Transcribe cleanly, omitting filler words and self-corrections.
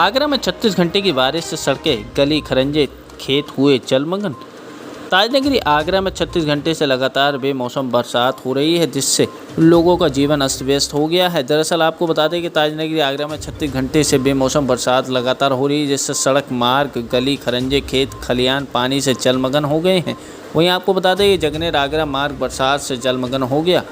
आगरा में 36 घंटे की बारिश से सड़कें, गली खरंजे, खेत हुए जलमग्न। ताजनगरी आगरा में 36 घंटे से लगातार बेमौसम बरसात हो रही है, जिससे लोगों का जीवन अस्त व्यस्त हो गया है। दरअसल आपको बता दें कि ताजनगरी आगरा में 36 घंटे से बेमौसम बरसात लगातार हो रही है, जिससे सड़क मार्ग, गली खरंजे, खेत खलियान पानी से जलमग्न हो गए हैं। वहीं आपको बता दें कि जगनेर आगरा मार्ग बरसात से जलमग्न हो गया।